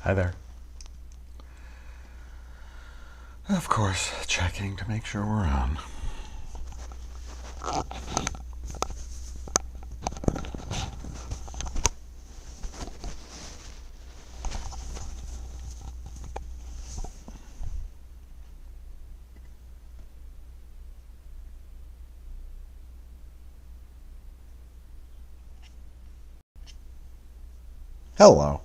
Hi there. Of course, checking to make sure we're on. Hello.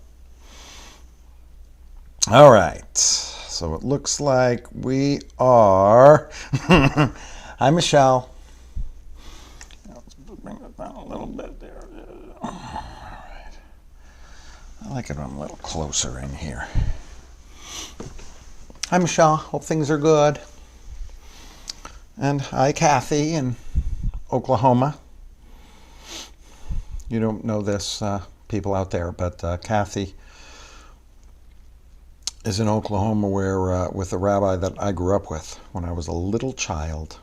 All right. So it looks like we are. Hi, Michelle. Let's bring it down a little bit there. All right. I like it when I'm a little closer in here. Hi, Michelle. Hope things are good. And hi, Kathy in Oklahoma. You don't know this, people out there, but Kathy is in Oklahoma where with a rabbi that I grew up with when I was a little child.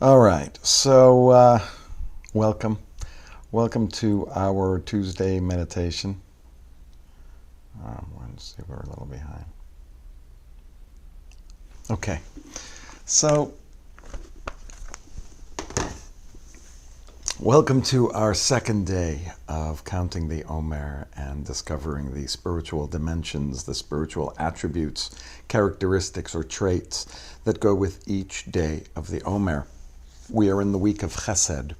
All right, so welcome to our Tuesday meditation. Let's see, we're a little behind. Okay, so welcome to our second day of counting the Omer and discovering the spiritual dimensions, the spiritual attributes, characteristics, or traits that go with each day of the Omer. We are in the week of Chesed,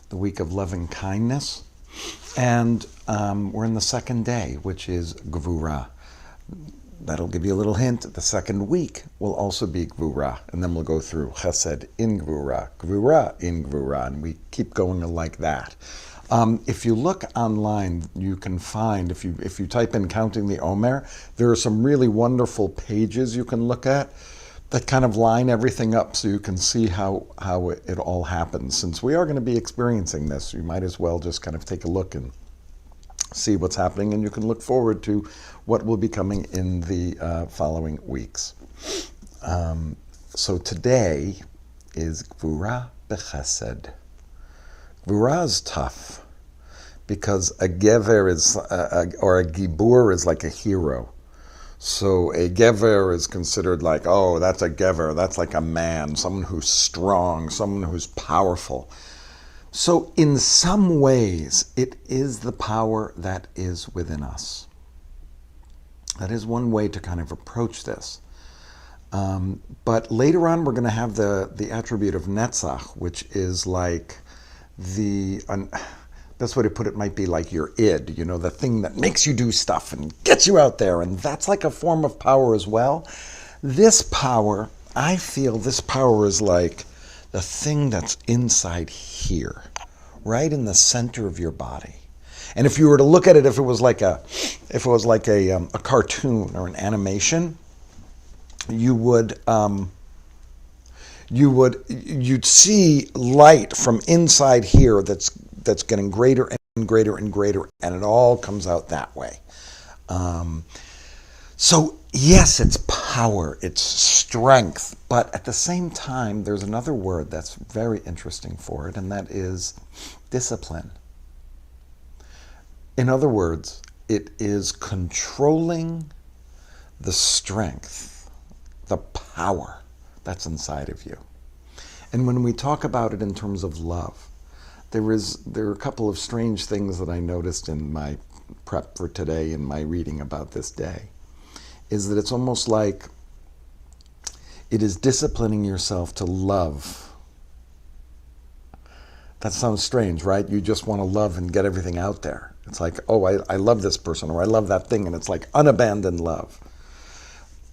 the week of loving kindness, and we're in the second day, which is Gvura. That'll give you a little hint. The second week will also be Gvura, and then we'll go through Chesed in Gvura, Gvura in Gvura, and we keep going like that. If you look online, you can find, if you type in Counting the Omer, there are some really wonderful pages you can look at that kind of line everything up so you can see how it all happens. Since we are going to be experiencing this, you might as well just kind of take a look and see what's happening, and you can look forward to what will be coming in the following weeks. So today is Gvura b'Chesed. Gvura is tough because a gever is, or a gibur is like a hero. So a gever is considered like, oh, that's a gever, that's like a man, someone who's strong, someone who's powerful. So in some ways, it is the power that is within us. That is one way to kind of approach this. But later on, we're going to have the attribute of Netzach, which is like the best way to put it might be like your id, the thing that makes you do stuff and gets you out there. And that's like a form of power as well. This power, I feel this power is like the thing that's inside here, right in the center of your body. And if you were to look at it, if it was like a cartoon or an animation, you'd see light from inside here that's getting greater and greater and greater, and it all comes out that way. So yes, it's power, it's strength, but at the same time, there's another word that's very interesting for it, and that is discipline. In other words, it is controlling the strength, the power that's inside of you. And when we talk about it in terms of love, there are a couple of strange things that I noticed in my prep for today, in my reading about this day, is that it's almost like it is disciplining yourself to love. That sounds strange, right? You just want to love and get everything out there. It's like, oh, I love this person, or I love that thing, and it's like unabandoned love.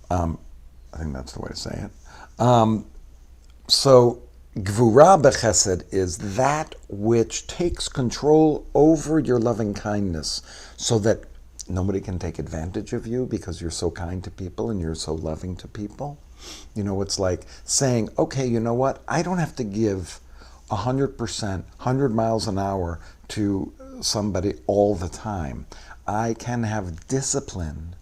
I think that's the way to say it. So Gvura b'Chesed is that which takes control over your loving kindness so that nobody can take advantage of you because you're so kind to people and you're so loving to people. It's like saying, okay, you know what? I don't have to give 100%, 100 miles an hour to somebody all the time. I can have discipline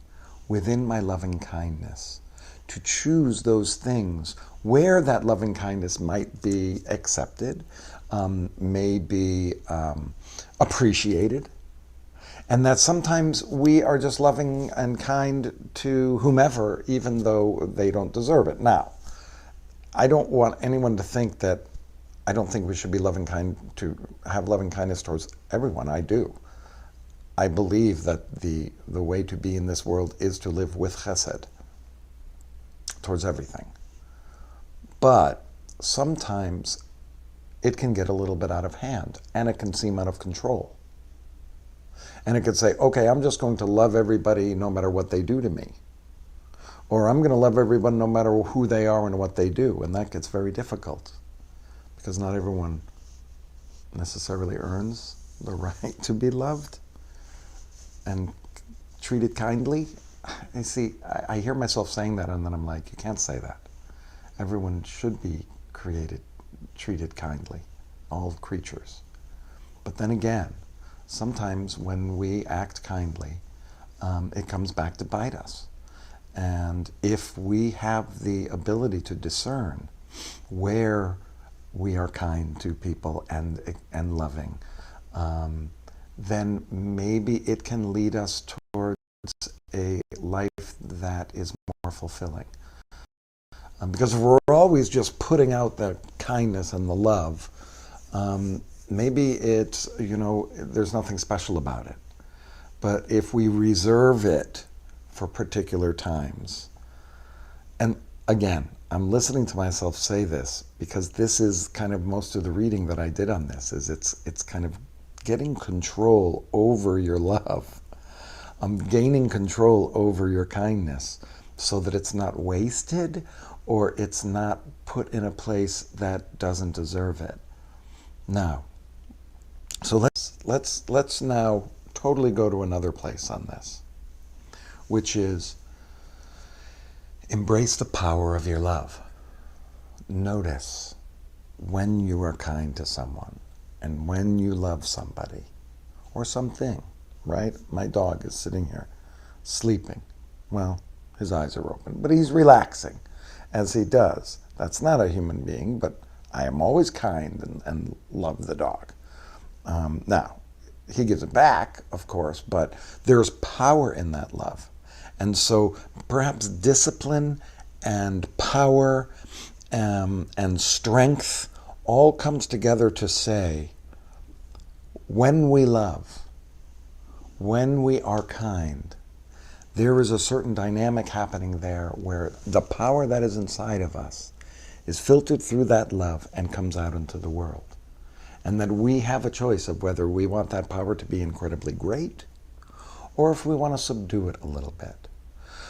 within my loving kindness to choose those things where that loving kindness might be accepted, may be appreciated, And that sometimes we are just loving and kind to whomever, even though they don't deserve it. Now, I don't want anyone to think that I don't think we should be have loving kindness towards everyone. I do. I believe that the way to be in this world is to live with chesed towards everything. But sometimes it can get a little bit out of hand, and it can seem out of control. And it could say, okay, I'm just going to love everybody no matter what they do to me. Or I'm going to love everyone no matter who they are and what they do. And that gets very difficult, because not everyone necessarily earns the right to be loved and treated kindly. I see, I hear myself saying that, and then I'm like, you can't say that. Everyone should be treated kindly, all creatures. But then again, sometimes when we act kindly, it comes back to bite us. And if we have the ability to discern where we are kind to people and loving, then maybe it can lead us towards a life that is more fulfilling. Because if we're always just putting out the kindness and the love, maybe it's, there's nothing special about it. But if we reserve it for particular times, and again, I'm listening to myself say this because this is kind of most of the reading that I did on this, is it's kind of getting control over your love, gaining control over your kindness so that it's not wasted or it's not put in a place that doesn't deserve it. Now, so let's now totally go to another place on this, which is embrace the power of your love. Notice when you are kind to someone and when you love somebody or something, right? My dog is sitting here sleeping. Well, his eyes are open, but he's relaxing as he does. That's not a human being, but I am always kind and love the dog. Now, he gives it back, of course, but there's power in that love. And so perhaps discipline and power and strength all comes together to say, when we love, when we are kind, there is a certain dynamic happening there where the power that is inside of us is filtered through that love and comes out into the world. And that we have a choice of whether we want that power to be incredibly great or if we want to subdue it a little bit.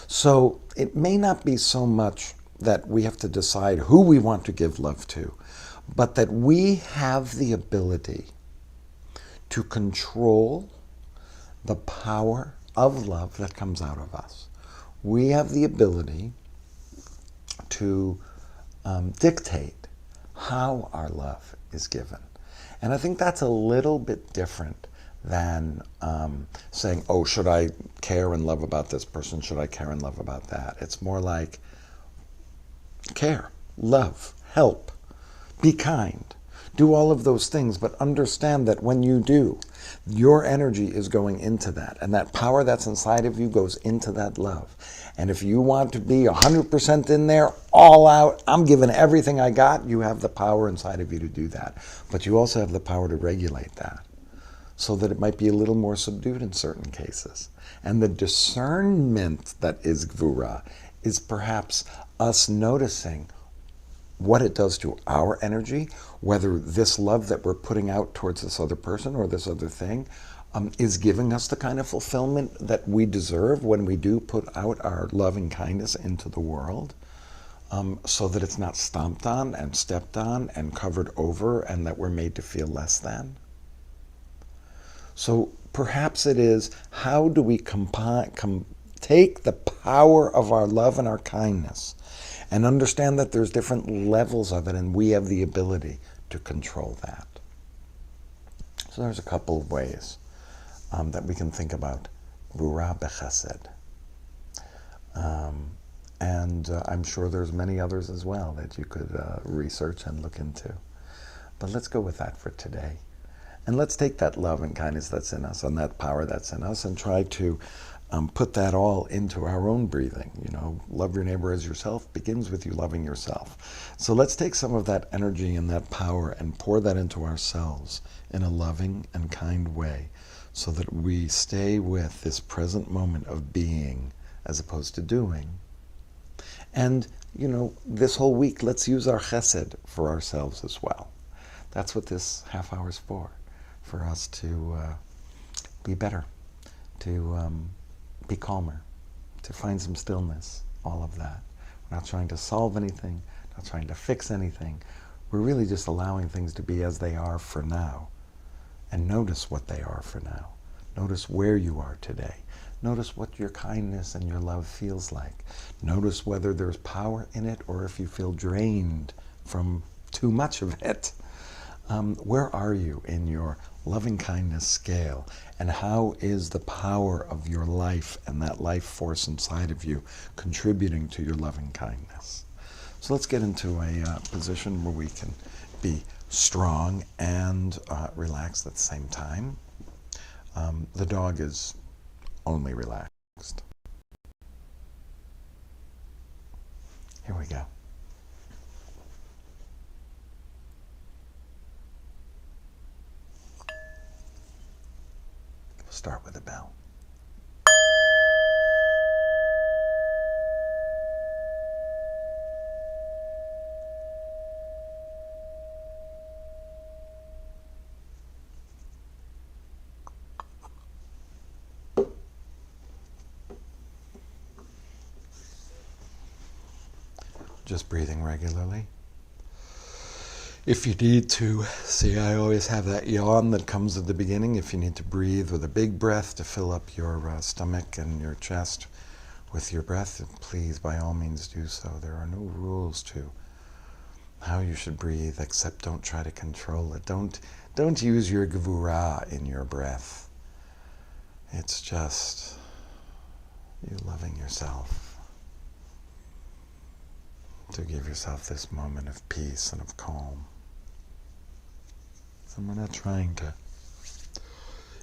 So it may not be so much that we have to decide who we want to give love to, but that we have the ability to control the power of love that comes out of us. We have the ability to dictate how our love is given. And I think that's a little bit different than saying, oh, should I care and love about this person? Should I care and love about that? It's more like care, love, help, be kind, do all of those things, but understand that when you do, your energy is going into that, and that power that's inside of you goes into that love. And if you want to be 100% in there, all out, I'm giving everything I got, you have the power inside of you to do that. But you also have the power to regulate that so that it might be a little more subdued in certain cases. And the discernment that is Gvura is perhaps us noticing what it does to our energy, whether this love that we're putting out towards this other person or this other thing is giving us the kind of fulfillment that we deserve when we do put out our love and kindness into the world, so that it's not stomped on and stepped on and covered over and that we're made to feel less than. So perhaps it is, how do we take the power of our love and our kindness and understand that there's different levels of it, and we have the ability to control that. So there's a couple of ways that we can think about Gvura b'chesed. And I'm sure there's many others as well that you could research and look into. But let's go with that for today. And let's take that love and kindness that's in us and that power that's in us and try to put that all into our own breathing. You know, love your neighbor as yourself begins with you loving yourself. So let's take some of that energy and that power and pour that into ourselves in a loving and kind way so that we stay with this present moment of being as opposed to doing. And, you know, this whole week, let's use our chesed for ourselves as well. That's what this half hour is for us to be better, to be calmer, to find some stillness, all of that. We're not trying to solve anything, not trying to fix anything. We're really just allowing things to be as they are for now. And notice what they are for now. Notice where you are today. Notice what your kindness and your love feels like. Notice whether there's power in it or if you feel drained from too much of it. Where are you in your loving kindness scale? And how is the power of your life and that life force inside of you contributing to your loving kindness? So let's get into a position where we can be strong and relaxed at the same time. The dog is only relaxed. Here we go. We'll start with a bell. Just breathing regularly. If you need to, see, I always have that yawn that comes at the beginning. If you need to breathe with a big breath to fill up your stomach and your chest with your breath, please, by all means, do so. There are no rules to how you should breathe, except don't try to control it. Don't use your gevurah in your breath. It's just you loving yourself. To give yourself this moment of peace and of calm. So we're not trying to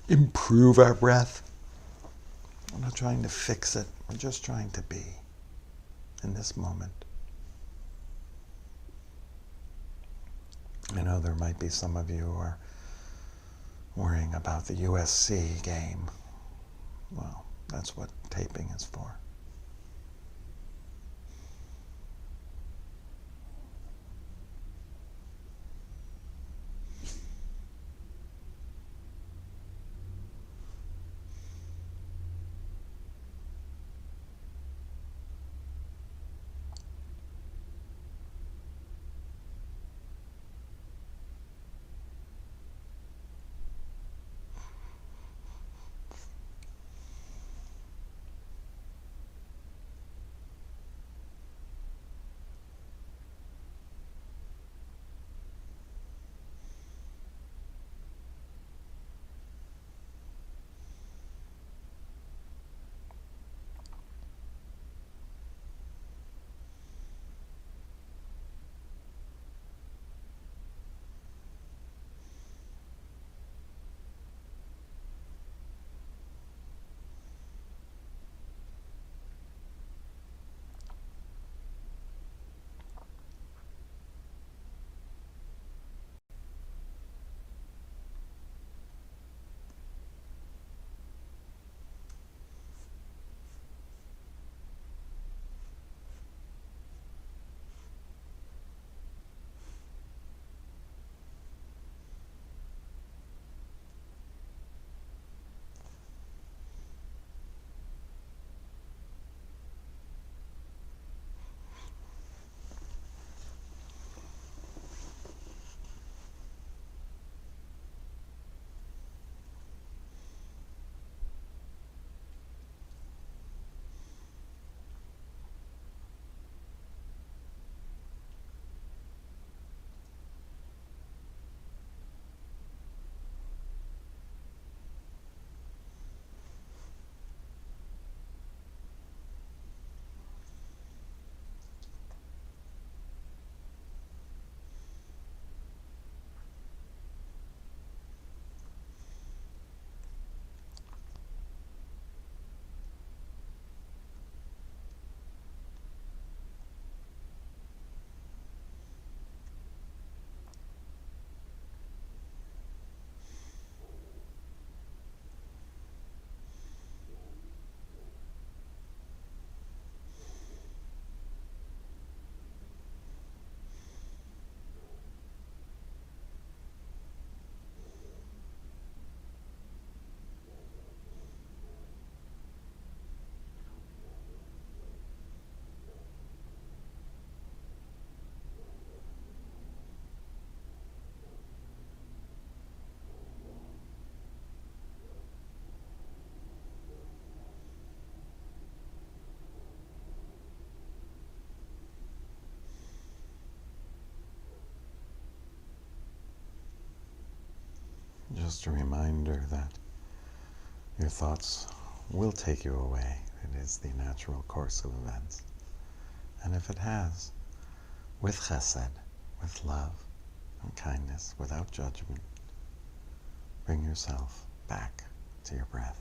improve our breath. We're not trying to fix it. We're just trying to be in this moment. I know there might be some of you who are worrying about the USC game. Well, that's what taping is for. just a reminder that your thoughts will take you away. It is the natural course of events. And if it has, with chesed, with love and kindness, without judgment, bring yourself back to your breath.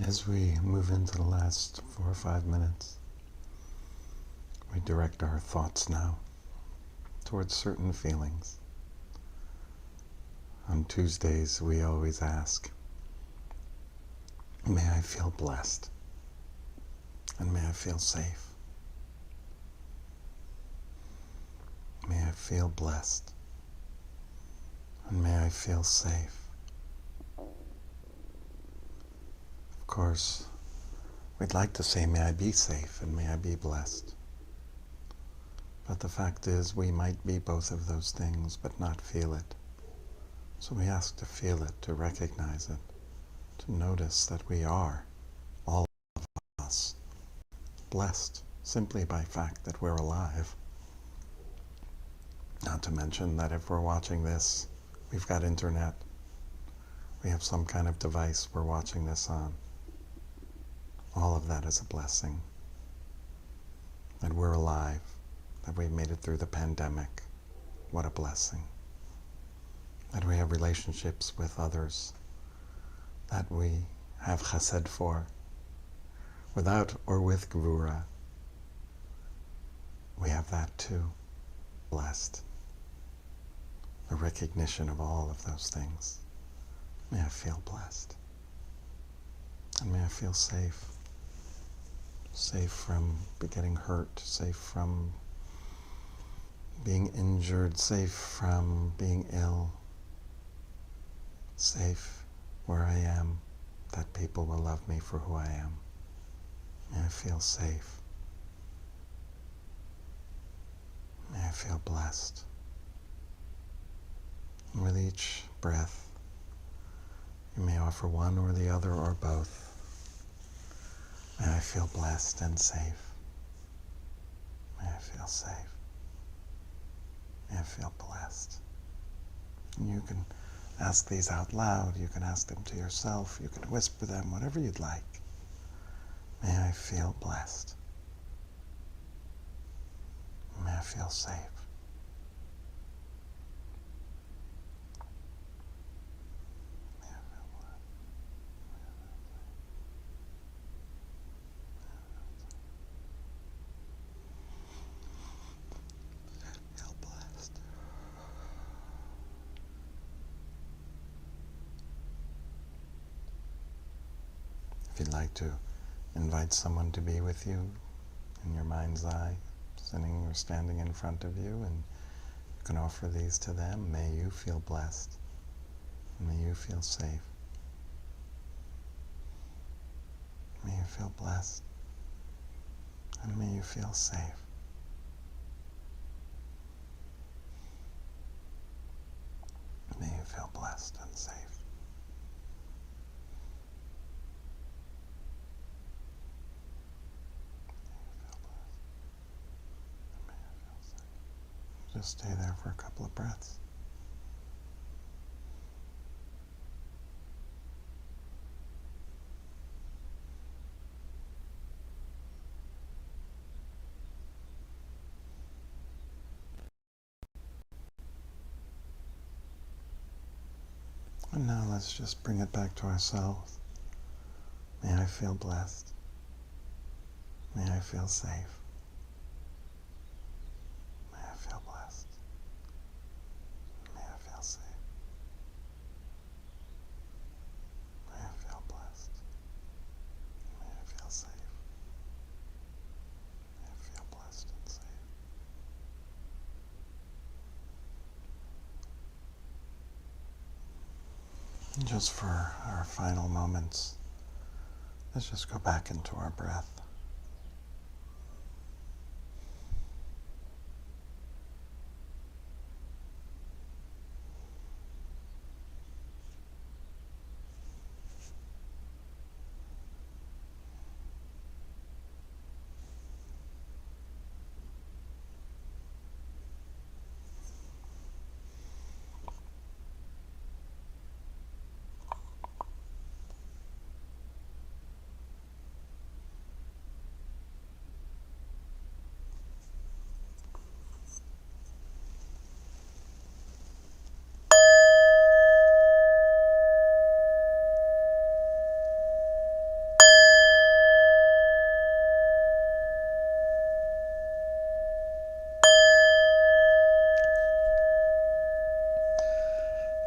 As we move into the last 4 or 5 minutes, we direct our thoughts now towards certain feelings. On Tuesdays, we always ask, may I feel blessed, and may I feel safe. May I feel blessed, and may I feel safe. Of course, we'd like to say, may I be safe, and may I be blessed. But the fact is, we might be both of those things, but not feel it. So we ask to feel it, to recognize it, to notice that we are, all of us, blessed simply by the fact that we're alive. Not to mention that if we're watching this, we've got internet. We have some kind of device we're watching this on. All of that is a blessing. That we're alive, that we made it through the pandemic. What a blessing. That we have relationships with others, that we have chesed for, without or with gvura. We have that too. Blessed. The recognition of all of those things. May I feel blessed. And may I feel safe. Safe from getting hurt, safe from being injured, safe from being ill. Safe where I am, that people will love me for who I am. May I feel safe. May I feel blessed. And with each breath, you may offer one or the other or both. May I feel blessed and safe. May I feel safe. May I feel blessed. And you can ask these out loud. You can ask them to yourself. You can whisper them, whatever you'd like. May I feel blessed. May I feel safe. May I feel blessed. Feel blessed. If you'd like to invite someone to be with you in your mind's eye, sitting or standing in front of you, and you can offer these to them. May you feel blessed. May you feel safe. May you feel blessed. And may you feel safe. May you feel blessed and safe. Just stay there for a couple of breaths. And now let's just bring it back to ourselves. May I feel blessed. May I feel safe. May I feel blessed. May I feel safe. May I feel blessed. May I feel safe. May I feel blessed and safe. And just for our final moments, let's just go back into our breath.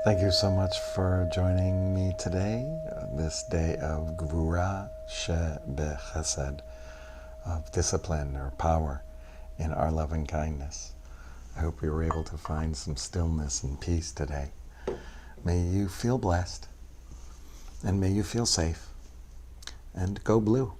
Thank you so much for joining me today, this day of Gvura Shebechesed, of discipline or power in our loving kindness. I hope you were able to find some stillness and peace today. May you feel blessed, and may you feel safe, and go blue.